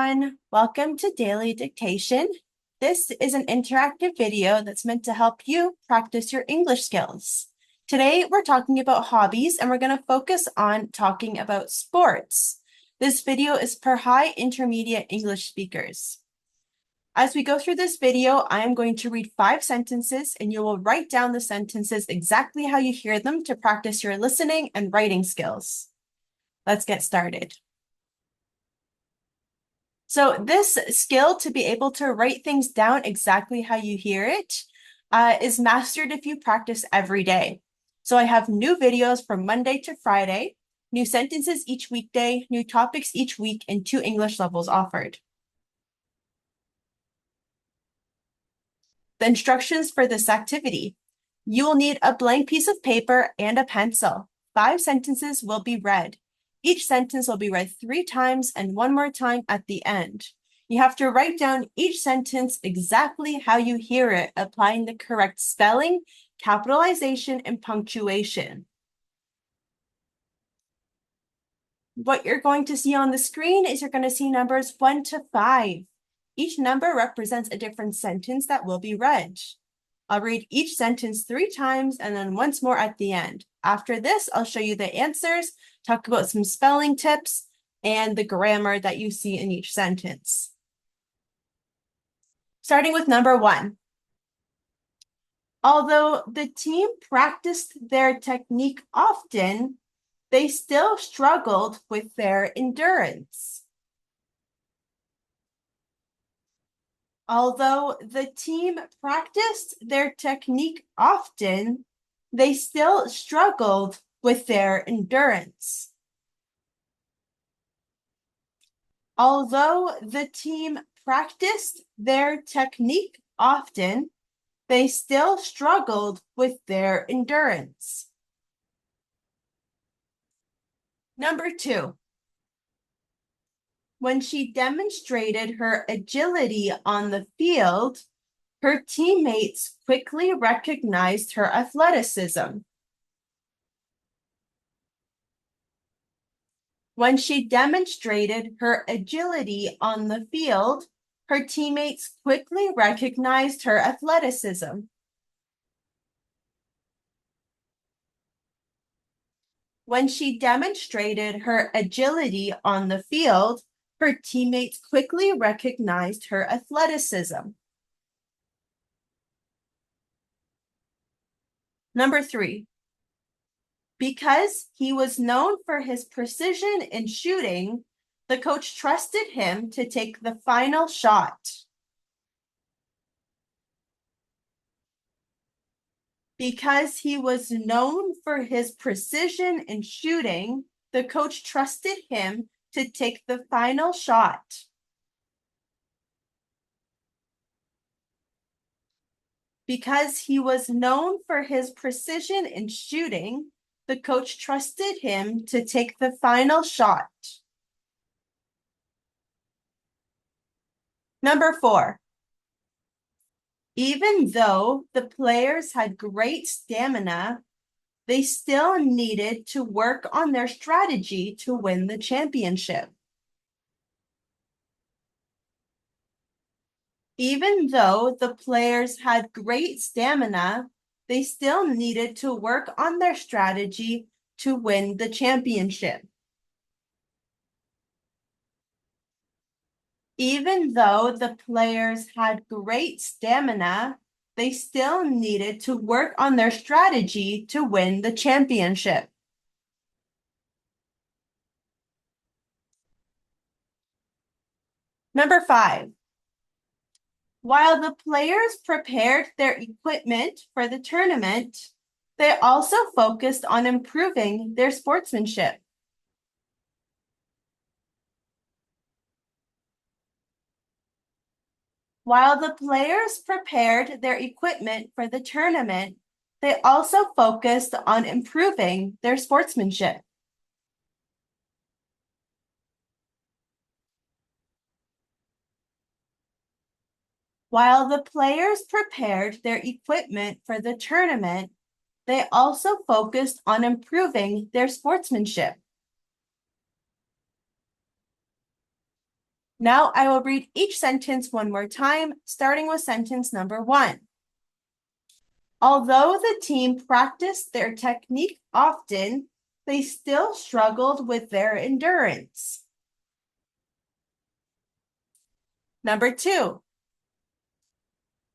everyone. Welcome to Daily Dictation. This is an interactive video that's meant to help you practice your English skills. Today, we're talking about hobbies and we're going to focus on talking about sports. This video is for high intermediate English speakers. As we go through this video, I am going to read 5 sentences and you will write down the sentences exactly how you hear them to practice your listening and writing skills. Let's get started. So this skill to be able to write things down exactly how you hear it is mastered if you practice every day. So I have new videos from Monday to Friday, new sentences each weekday, new topics each week, and 2 English levels offered. The instructions for this activity. You will need a blank piece of paper and a pencil. 5 sentences will be read. Each sentence will be read 3 times and 1 more time at the end. You have to write down each sentence exactly how you hear it, applying the correct spelling, capitalization, and punctuation. What you're going to see on the screen is you're going to see numbers 1 to 5. Each number represents a different sentence that will be read. I'll read each sentence 3 times and then once more at the end. After this, I'll show you the answers, talk about some spelling tips, and the grammar that you see in each sentence. Starting with number 1. Although the team practiced their technique often, they still struggled with their endurance. Although the team practiced their technique often, they still struggled with their endurance. Although the team practiced their technique often, they still struggled with their endurance. Number 2. When she demonstrated her agility on the field, her teammates quickly recognized her athleticism. When she demonstrated her agility on the field, her teammates quickly recognized her athleticism. When she demonstrated her agility on the field, her teammates quickly recognized her athleticism. Number 3. Because he was known for his precision in shooting, the coach trusted him to take the final shot. Because he was known for his precision in shooting, the coach trusted him to take the final shot. Because he was known for his precision in shooting, the coach trusted him to take the final shot. Number 4. Even though the players had great stamina, they still needed to work on their strategy to win the championship. Even though the players had great stamina, they still needed to work on their strategy to win the championship. Even though the players had great stamina, they still needed to work on their strategy to win the championship. Number 5. While the players prepared their equipment for the tournament, they also focused on improving their sportsmanship. While the players prepared their equipment for the tournament, they also focused on improving their sportsmanship. While the players prepared their equipment for the tournament, they also focused on improving their sportsmanship. Now I will read each sentence one more time, starting with sentence number 1. Although the team practiced their technique often, they still struggled with their endurance. Number 2.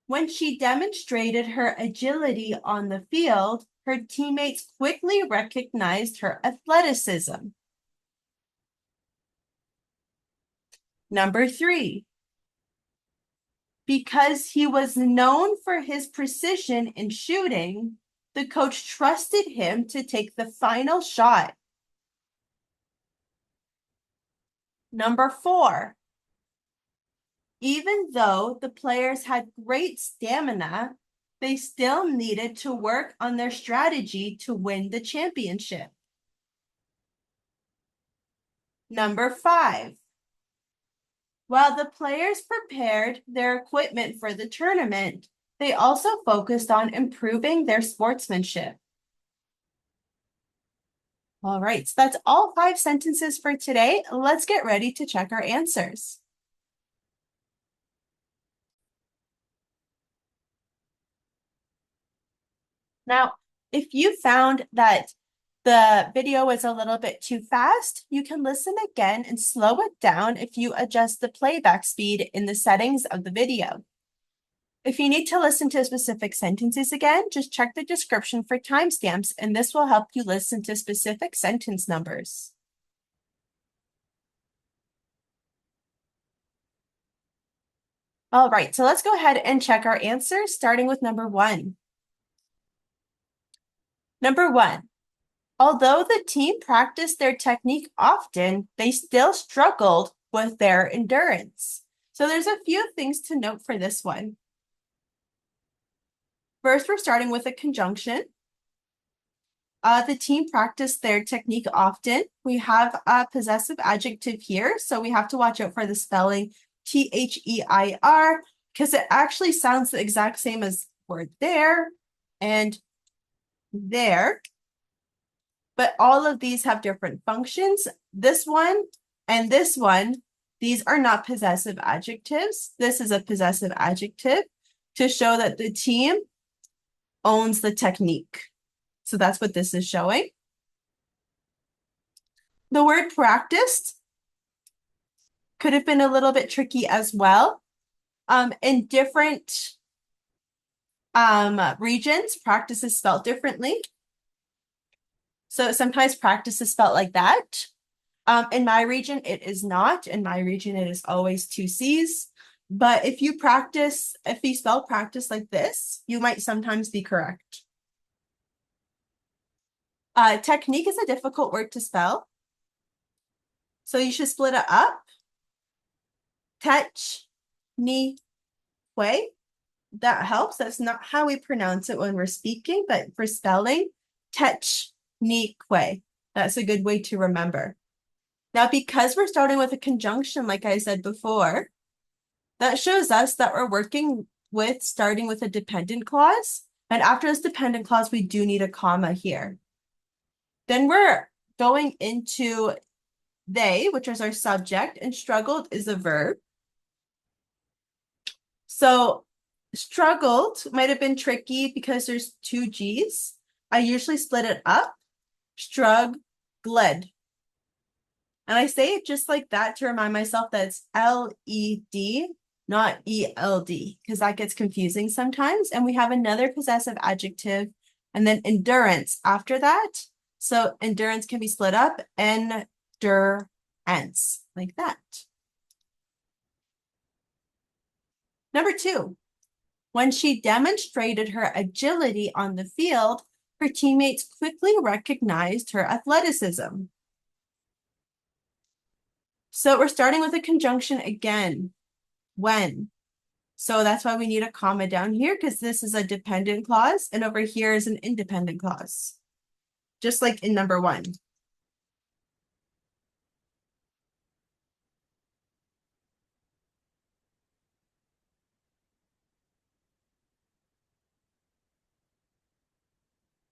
When she demonstrated her agility on the field, her teammates quickly recognized her athleticism. Number 3. Because he was known for his precision in shooting, the coach trusted him to take the final shot. Number 4. Even though the players had great stamina, they still needed to work on their strategy to win the championship. Number 5. While the players prepared their equipment for the tournament, they also focused on improving their sportsmanship. All right, so that's all 5 sentences for today. Let's get ready to check our answers. Now, if you found that the video was a little bit too fast, you can listen again and slow it down if you adjust the playback speed in the settings of the video. If you need to listen to specific sentences again, just check the description for timestamps, and this will help you listen to specific sentence numbers. All right, so let's go ahead and check our answers, starting with number 1. Number 1. Although the team practiced their technique often, they still struggled with their endurance. So there's a few things to note for this one. First, we're starting with a conjunction. The team practiced their technique often. We have a possessive adjective here, so we have to watch out for the spelling T-H-E-I-R, because it actually sounds the exact same as word there and there. But all of these have different functions. This one and this one, these are not possessive adjectives. This is a possessive adjective to show that the team owns the technique. So that's what this is showing. The word practiced could have been a little bit tricky as well. In different regions, practice is spelled differently. So sometimes practice is spelled like that. In my region, it is not. In my region, it is always 2 C's. But if you spell practice like this, you might sometimes be correct. Technique is a difficult word to spell. So you should split it up. Technique. That helps. That's not how we pronounce it when we're speaking, but for spelling, technique. That's a good way to remember. Now, because we're starting with a conjunction, like I said before, that shows us that we're working with starting with a dependent clause. And after this dependent clause, we do need a comma here. Then we're going into they, which is our subject, and struggled is a verb. So struggled might have been tricky because there's 2 G's. I usually split it up. Struggled. And I say it just like that to remind myself that it's L-E-D, not E-L-D, because that gets confusing sometimes. And we have another possessive adjective and then endurance after that. So endurance can be split up, endurance, like that. Number 2, when she demonstrated her agility on the field, her teammates quickly recognized her athleticism. So we're starting with a conjunction again, when. So that's why we need a comma down here, because this is a dependent clause, and over here is an independent clause, just like in number 1.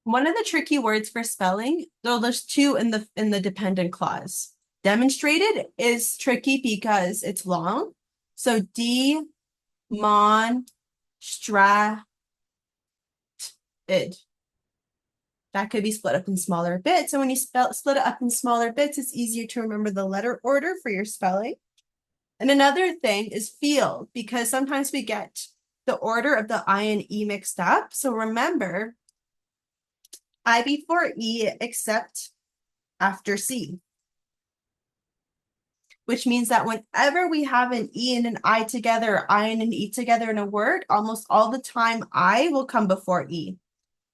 One of the tricky words for spelling, though there's 2 in the dependent clause. Demonstrated is tricky because it's long. So demonstrated. That could be split up in smaller bits. And when you split it up in smaller bits, it's easier to remember the letter order for your spelling. And another thing is field, because sometimes we get the order of the I and E mixed up. So remember, I before E except after C, which means that whenever we have an E and an I together, or I and an E together in a word, almost all the time I will come before E.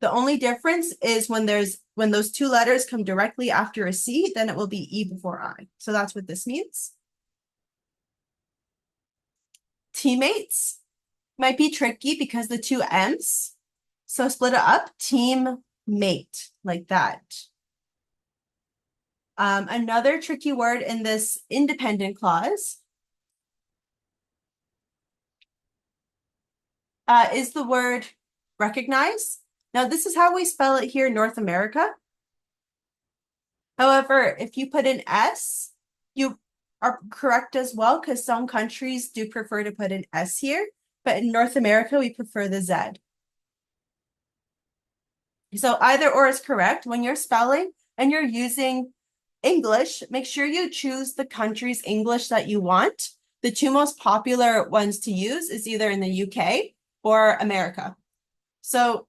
The only difference is when those two letters come directly after a C, then it will be E before I. So that's what this means. Teammates might be tricky because the two M's. So split it up, teammate, like that. Another tricky word in this independent clause is the word recognize. Now, this is how we spell it here in North America. However, if you put an S, you are correct as well, because some countries do prefer to put an S here, but in North America, we prefer the Z. So either or is correct. When you're spelling and you're using English, make sure you choose the country's English that you want. The two most popular ones to use is either in the UK or America. So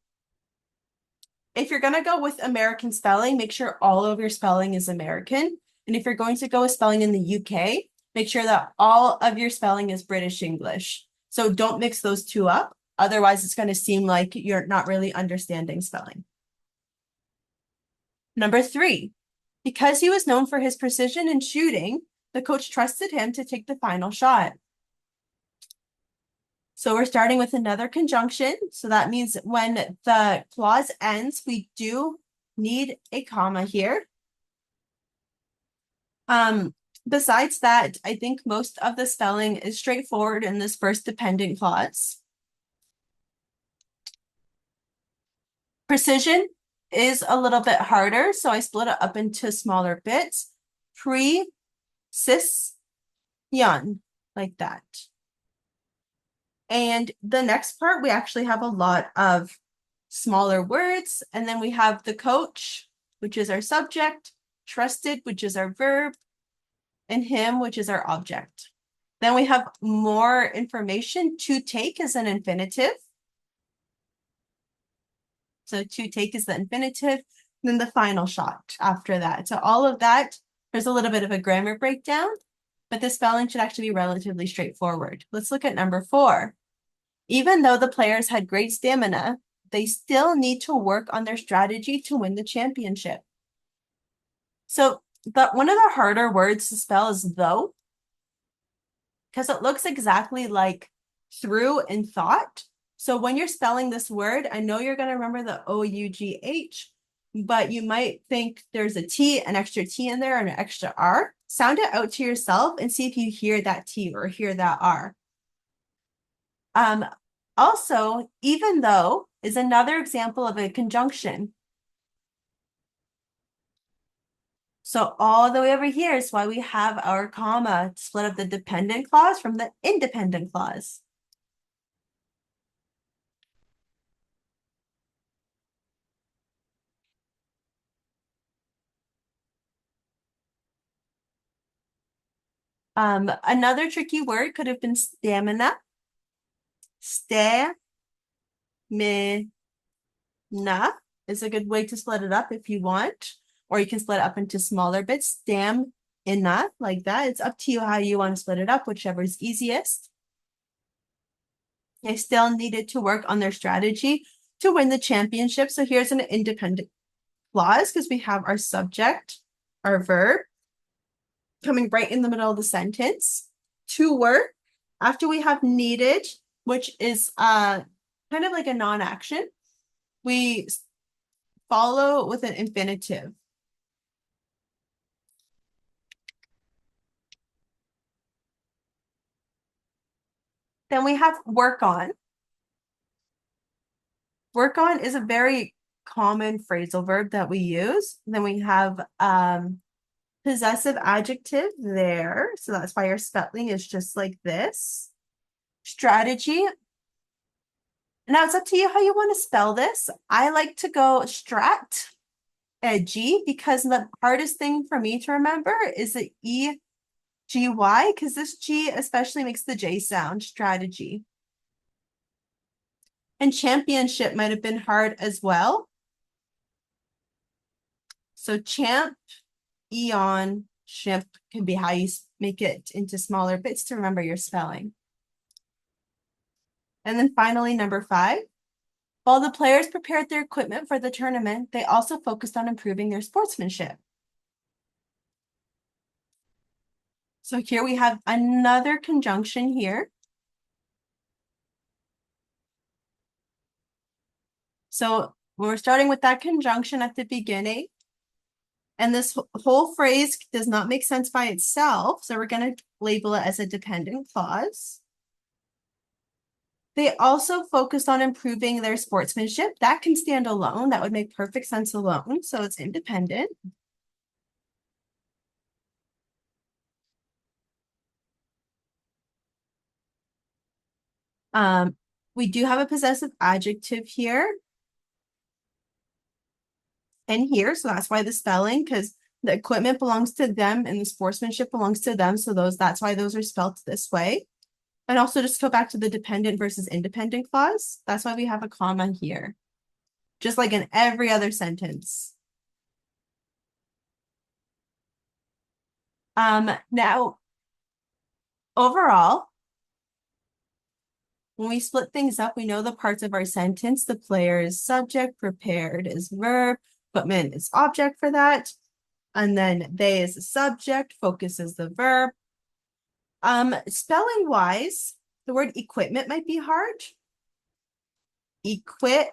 if you're going to go with American spelling, make sure all of your spelling is American. And if you're going to go with spelling in the UK, make sure that all of your spelling is British English. So don't mix those two up. Otherwise, it's going to seem like you're not really understanding spelling. Number 3, because he was known for his precision in shooting, the coach trusted him to take the final shot. So we're starting with another conjunction. So that means when the clause ends, we do need a comma here. Besides that, I think most of the spelling is straightforward in this first dependent clause. Precision is a little bit harder, so I split it up into smaller bits. Pre-cis-yon, like that. And the next part, we actually have a lot of smaller words. And then we have the coach, which is our subject, trusted, which is our verb, and him, which is our object. Then we have more information. To take is an infinitive. So to take is the infinitive. And then the final shot after that. So all of that, there's a little bit of a grammar breakdown, but the spelling should actually be relatively straightforward. Let's look at number 4. Even though the players had great stamina, they still need to work on their strategy to win the championship. So one of the harder words to spell is though, because it looks exactly like through in thought. So when you're spelling this word, I know you're going to remember the O-U-G-H, but you might think there's a T, an extra T in there, and an extra R. Sound it out to yourself and see if you hear that T or hear that R. Also, even though is another example of a conjunction. So all the way over here is why we have our comma to split up the dependent clause from the independent clause. Another tricky word could have been stamina. Stamina is a good way to split it up if you want, or you can split it up into smaller bits. Stamina, like that. It's up to you how you want to split it up, whichever is easiest. They still needed to work on their strategy to win the championship. So here's an independent clause because we have our subject, our verb, coming right in the middle of the sentence. To work, after we have needed, which is kind of like a non-action, we follow with an infinitive. Then we have work on. Work on is a very common phrasal verb that we use. Then we have Possessive adjective there. So that's why your spelling is just like this. Strategy. Now it's up to you how you want to spell this. I like to go strat, G, because the hardest thing for me to remember is the E-G-Y, because this G especially makes the J sound, strategy. And championship might have been hard as well. So champ, eon, ship can be how you make it into smaller bits to remember your spelling. And then finally, number 5. While the players prepared their equipment for the tournament, they also focused on improving their sportsmanship. So here we have another conjunction here. So we're starting with that conjunction at the beginning. And this whole phrase does not make sense by itself. So we're going to label it as a dependent clause. They also focused on improving their sportsmanship. That can stand alone. That would make perfect sense alone. So it's independent. We do have a possessive adjective here and here. So that's why the spelling, because the equipment belongs to them and the sportsmanship belongs to them. So that's why those are spelled this way. And also just go back to the dependent versus independent clause. That's why we have a comma here, just like in every other sentence. Now, overall, when we split things up, we know the parts of our sentence. The player is subject, prepared is verb, equipment is object for that. And then they is the subject, focus is the verb. Spelling wise, the word equipment might be hard. Equipment,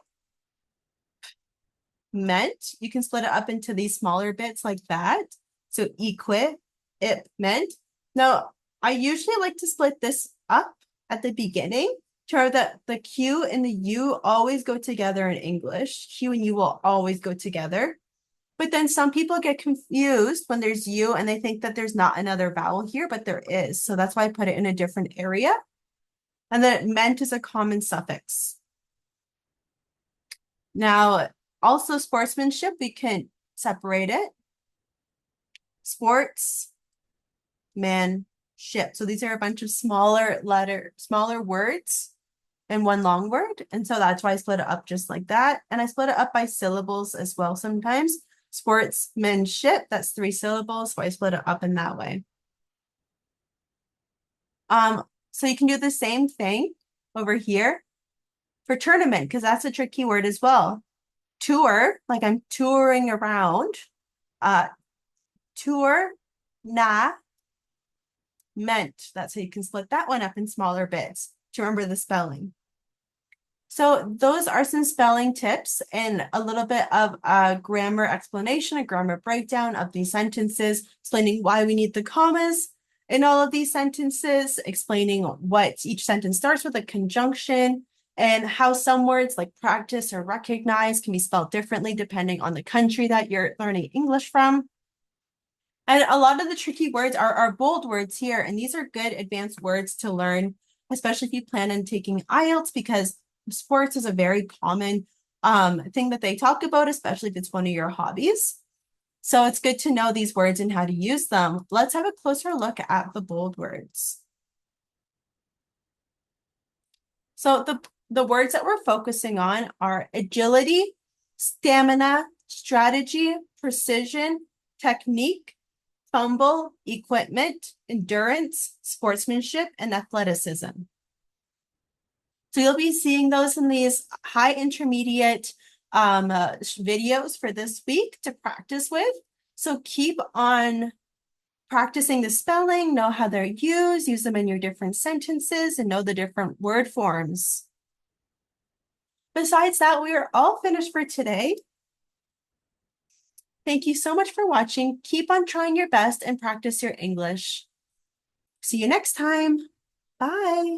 you can split it up into these smaller bits like that. So equipment. Now, I usually like to split this up at the beginning to remember that the Q and the U always go together in English. Q and U will always go together. But then some people get confused when there's U and they think that there's not another vowel here, but there is. So that's why I put it in a different area. And then ment is a common suffix. Now, also sportsmanship, we can separate it. Sports, man, ship. So these are a bunch of smaller words and one long word. And so that's why I split it up just like that. And I split it up by syllables as well sometimes. Sportsmanship, that's 3 syllables. So I split it up in that way. So you can do the same thing over here for tournament, because that's a tricky word as well. Tour, like I'm touring around. Tour, na, meant. That's how you can split that one up in smaller bits to remember the spelling. So those are some spelling tips and a little bit of a grammar explanation, a grammar breakdown of these sentences, explaining why we need the commas in all of these sentences, explaining what each sentence starts with, a conjunction, and how some words like practice or recognize can be spelled differently depending on the country that you're learning English from. And a lot of the tricky words are bold words here, and these are good advanced words to learn, especially if you plan on taking IELTS, because sports is a very common thing that they talk about, especially if it's one of your hobbies. So it's good to know these words and how to use them. Let's have a closer look at the bold words. So the words that we're focusing on are agility, stamina, strategy, precision, technique, fumble, equipment, endurance, sportsmanship, and athleticism. So you'll be seeing those in these high intermediate videos for this week to practice with. So keep on practicing the spelling, know how they're used, use them in your different sentences, and know the different word forms. Besides that, we are all finished for today. Thank you so much for watching. Keep on trying your best and practice your English. See you next time. Bye.